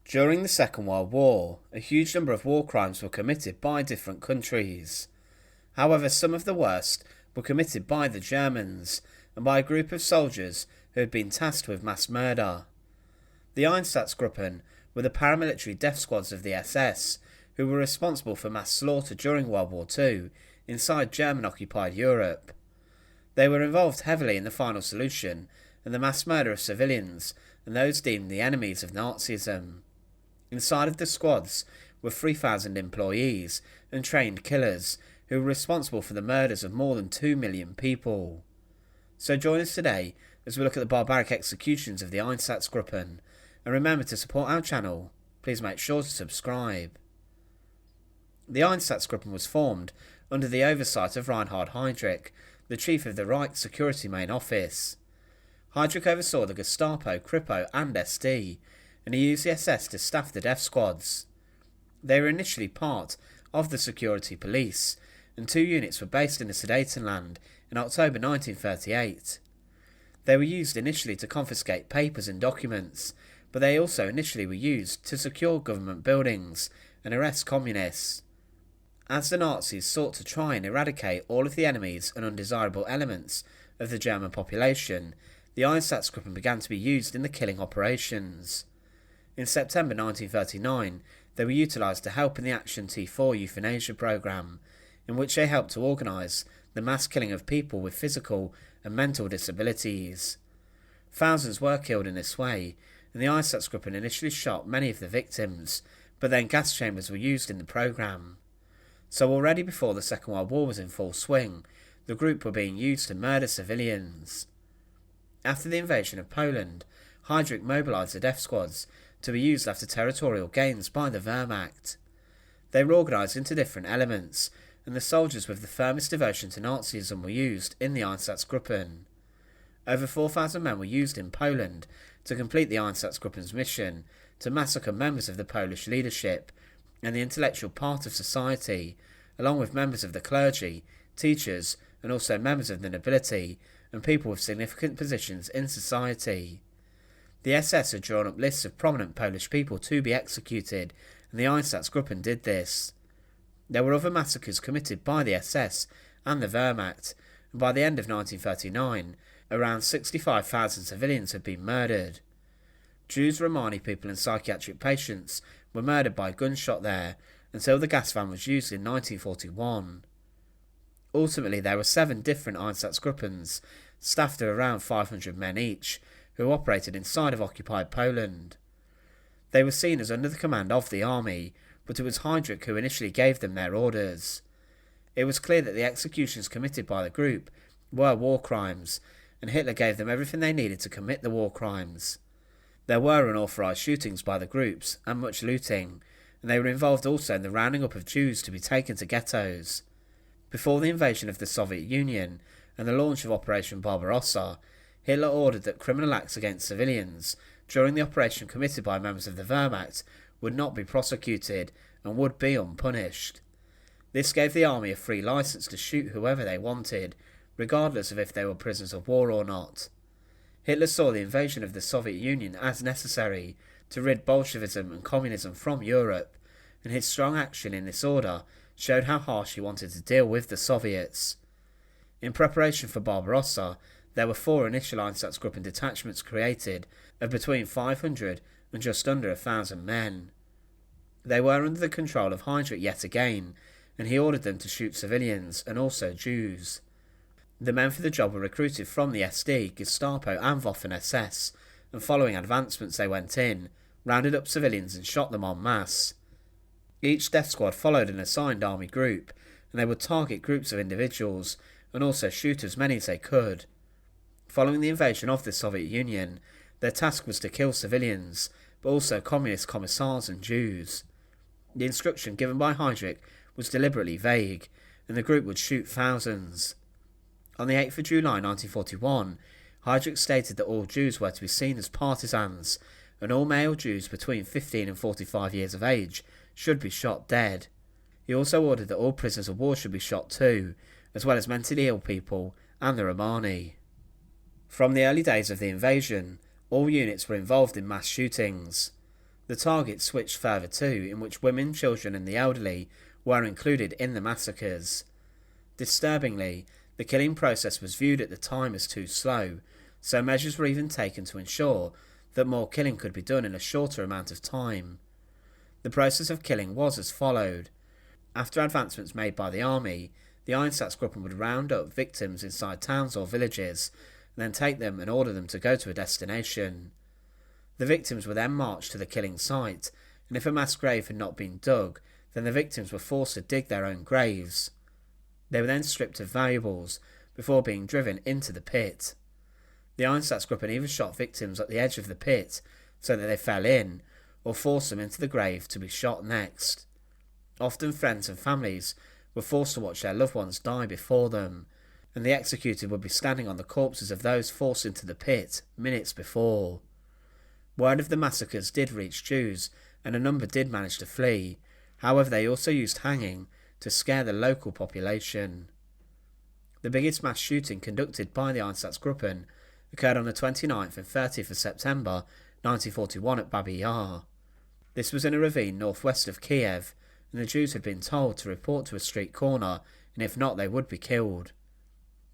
During the Second World War, a huge number of war crimes were committed by different countries. However, some of the worst were committed by the Germans and by a group of soldiers who had been tasked with mass murder. The Einsatzgruppen were the paramilitary death squads of the SS who were responsible for mass slaughter during World War II inside German-occupied Europe. They were involved heavily in the final solution and the mass murder of civilians and those deemed the enemies of Nazism. Inside of the squads were 3,000 employees and trained killers who were responsible for the murders of more than 2 million people. So join us today as we look at the barbaric executions of the Einsatzgruppen, and remember to support our channel. Please make sure to subscribe. The Einsatzgruppen was formed under the oversight of Reinhard Heydrich, the chief of the Reich Security Main Office. Heydrich oversaw the Gestapo, Kripo and SD, and he used the SS to staff the death squads. They were initially part of the security police, and 2 units were based in the Sudetenland in October 1938. They were used initially to confiscate papers and documents, but they also initially were used to secure government buildings and arrest communists. As the Nazis sought to try and eradicate all of the enemies and undesirable elements of the German population, the Einsatzgruppen began to be used in the killing operations. In September 1939, they were utilised to help in the Action T4 euthanasia programme, in which they helped to organise the mass killing of people with physical and mental disabilities. Thousands were killed in this way, and the Einsatzgruppen initially shot many of the victims, but then gas chambers were used in the programme. So already before the Second World War was in full swing, the group were being used to murder civilians. After the invasion of Poland, Heydrich mobilised the death squads to be used after territorial gains by the Wehrmacht. They were organised into different elements, and the soldiers with the firmest devotion to Nazism were used in the Einsatzgruppen. Over 4,000 men were used in Poland to complete the Einsatzgruppen's mission to massacre members of the Polish leadership and the intellectual part of society, along with members of the clergy, teachers, and also members of the nobility and people with significant positions in society. The SS had drawn up lists of prominent Polish people to be executed, and the Einsatzgruppen did this. There were other massacres committed by the SS and the Wehrmacht, and by the end of 1939, around 65,000 civilians had been murdered. Jews, Romani people and psychiatric patients were murdered by gunshot there until the gas van was used in 1941. Ultimately, there were 7 different Einsatzgruppens, staffed at around 500 men each, who operated inside of occupied Poland. They were seen as under the command of the army, but it was Heydrich who initially gave them their orders. It was clear that the executions committed by the group were war crimes, and Hitler gave them everything they needed to commit the war crimes. There were unauthorised shootings by the groups and much looting, and they were involved also in the rounding up of Jews to be taken to ghettos. Before the invasion of the Soviet Union and the launch of Operation Barbarossa, Hitler ordered that criminal acts against civilians during the operation committed by members of the Wehrmacht would not be prosecuted and would be unpunished. This gave the army a free licence to shoot whoever they wanted, regardless of if they were prisoners of war or not. Hitler saw the invasion of the Soviet Union as necessary to rid Bolshevism and communism from Europe, and his strong action in this order showed how harsh he wanted to deal with the Soviets. In preparation for Barbarossa, there were 4 initial Einsatzgruppen detachments created of between 500 and just under 1,000 men. They were under the control of Heydrich yet again, and he ordered them to shoot civilians and also Jews. The men for the job were recruited from the SD, Gestapo and Waffen-SS, and following advancements they went in, rounded up civilians and shot them en masse. Each death squad followed an assigned army group, and they would target groups of individuals and also shoot as many as they could. Following the invasion of the Soviet Union, their task was to kill civilians, but also communist commissars and Jews. The instruction given by Heydrich was deliberately vague, and the group would shoot thousands. On the 8th of July 1941, Heydrich stated that all Jews were to be seen as partisans, and all male Jews between 15 and 45 years of age should be shot dead. He also ordered that all prisoners of war should be shot too, as well as mentally ill people and the Romani. From the early days of the invasion, all units were involved in mass shootings. The target switched further too, in which women, children and the elderly were included in the massacres. Disturbingly, the killing process was viewed at the time as too slow, so measures were even taken to ensure that more killing could be done in a shorter amount of time. The process of killing was as followed. After advancements made by the army, the Einsatzgruppen would round up victims inside towns or villages, and then take them and order them to go to a destination. The victims were then marched to the killing site, and if a mass grave had not been dug, then the victims were forced to dig their own graves. They were then stripped of valuables, before being driven into the pit. The Einsatzgruppen even shot victims at the edge of the pit, so that they fell in, or forced them into the grave to be shot next. Often friends and families were forced to watch their loved ones die before them, and the executed would be standing on the corpses of those forced into the pit minutes before. Word of the massacres did reach Jews, and a number did manage to flee. However, they also used hanging to scare the local population. The biggest mass shooting conducted by the Einsatzgruppen occurred on the 29th and 30th of September 1941 at Babi Yar. This was in a ravine northwest of Kiev, and the Jews had been told to report to a street corner, and if not they would be killed.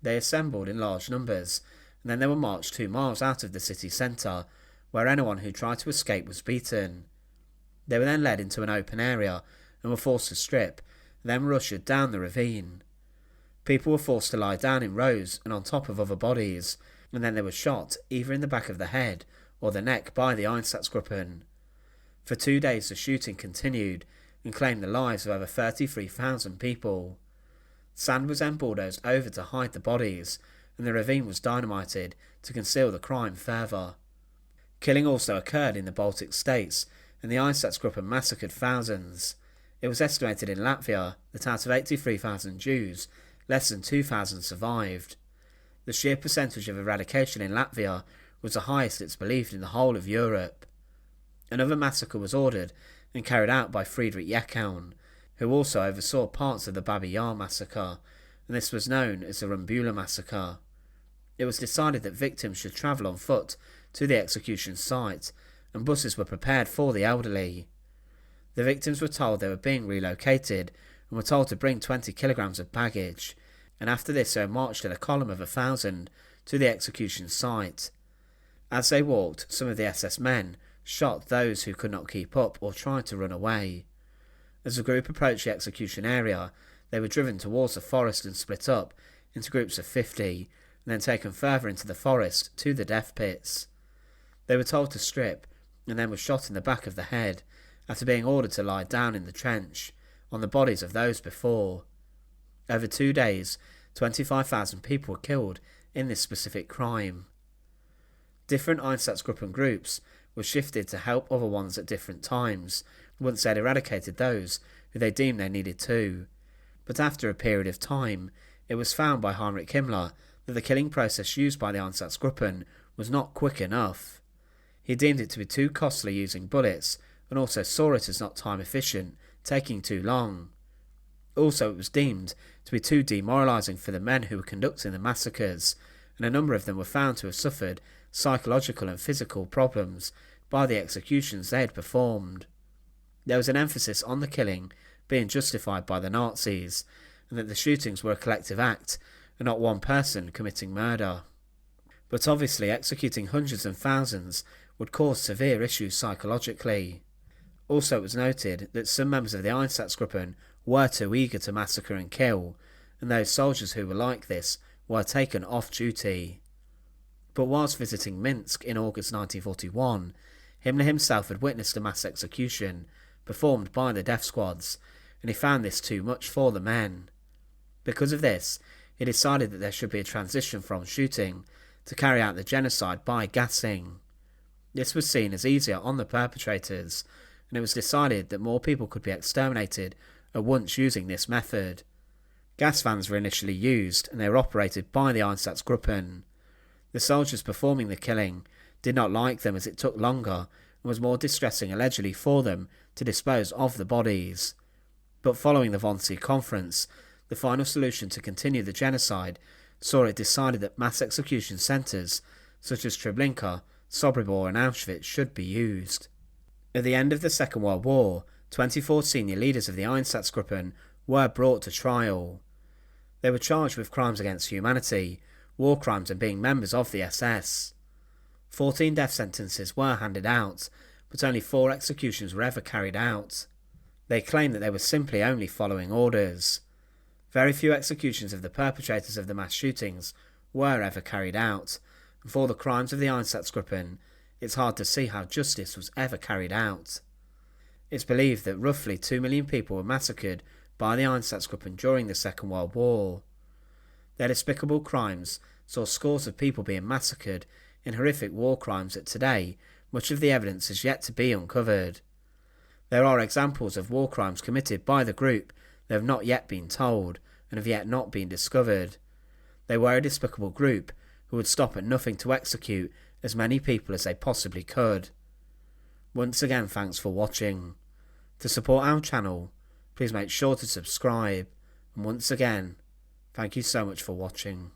They assembled in large numbers, and then they were marched 2 miles out of the city centre, where anyone who tried to escape was beaten. They were then led into an open area and were forced to strip, and then rushed down the ravine. People were forced to lie down in rows and on top of other bodies, and then they were shot either in the back of the head or the neck by the Einsatzgruppen. For 2 days the shooting continued and claimed the lives of over 33,000 people. Sand was then bulldozed over to hide the bodies, and the ravine was dynamited to conceal the crime further. Killing also occurred in the Baltic states, and the Einsatzgruppen massacred thousands. It was estimated in Latvia that out of 83,000 Jews, less than 2,000 survived. The sheer percentage of eradication in Latvia was the highest it's believed in the whole of Europe. Another massacre was ordered and carried out by Friedrich Jeckeln, who also oversaw parts of the Babi Yar massacre, and this was known as the Rumbula massacre. It was decided that victims should travel on foot to the execution site, and buses were prepared for the elderly. The victims were told they were being relocated and were told to bring 20 kilograms of baggage, and after this they were marched in a column of 1,000 to the execution site. As they walked, some of the SS men shot those who could not keep up or tried to run away. As the group approached the execution area, they were driven towards the forest and split up into groups of 50, and then taken further into the forest to the death pits. They were told to strip, and then were shot in the back of the head, after being ordered to lie down in the trench, on the bodies of those before. Over 2 days, 25,000 people were killed in this specific crime. Different Einsatzgruppen groups were shifted to help other ones at different times, once they had eradicated those who they deemed they needed to. But after a period of time, it was found by Heinrich Himmler that the killing process used by the Einsatzgruppen was not quick enough. He deemed it to be too costly using bullets, and also saw it as not time efficient, taking too long. Also, it was deemed to be too demoralising for the men who were conducting the massacres, and a number of them were found to have suffered psychological and physical problems by the executions they had performed. There was an emphasis on the killing being justified by the Nazis, and that the shootings were a collective act and not one person committing murder. But obviously executing hundreds and thousands would cause severe issues psychologically. Also, it was noted that some members of the Einsatzgruppen were too eager to massacre and kill, and those soldiers who were like this were taken off duty. But whilst visiting Minsk in August 1941, Himmler himself had witnessed a mass execution performed by the death squads, and he found this too much for the men. Because of this, he decided that there should be a transition from shooting to carry out the genocide by gassing. This was seen as easier on the perpetrators, and it was decided that more people could be exterminated at once using this method. Gas vans were initially used, and they were operated by the Einsatzgruppen. The soldiers performing the killing did not like them as it took longer and was more distressing allegedly for them to dispose of the bodies. But following the Wannsee Conference, the final solution to continue the genocide saw it decided that mass execution centres such as Treblinka, Sobibor and Auschwitz should be used. At the end of the Second World War, 24 senior leaders of the Einsatzgruppen were brought to trial. They were charged with crimes against humanity, war crimes and being members of the SS. 14 death sentences were handed out, but only 4 executions were ever carried out. They claimed that they were simply only following orders. Very few executions of the perpetrators of the mass shootings were ever carried out, and for the crimes of the Einsatzgruppen, it's hard to see how justice was ever carried out. It's believed that roughly 2 million people were massacred by the Einsatzgruppen during the Second World War. Their despicable crimes saw scores of people being massacred in horrific war crimes that today much of the evidence is yet to be uncovered. There are examples of war crimes committed by the group that have not yet been told and have yet not been discovered. They were a despicable group who would stop at nothing to execute as many people as they possibly could. Once again, thanks for watching. To support our channel, please make sure to subscribe, and once again, thank you so much for watching.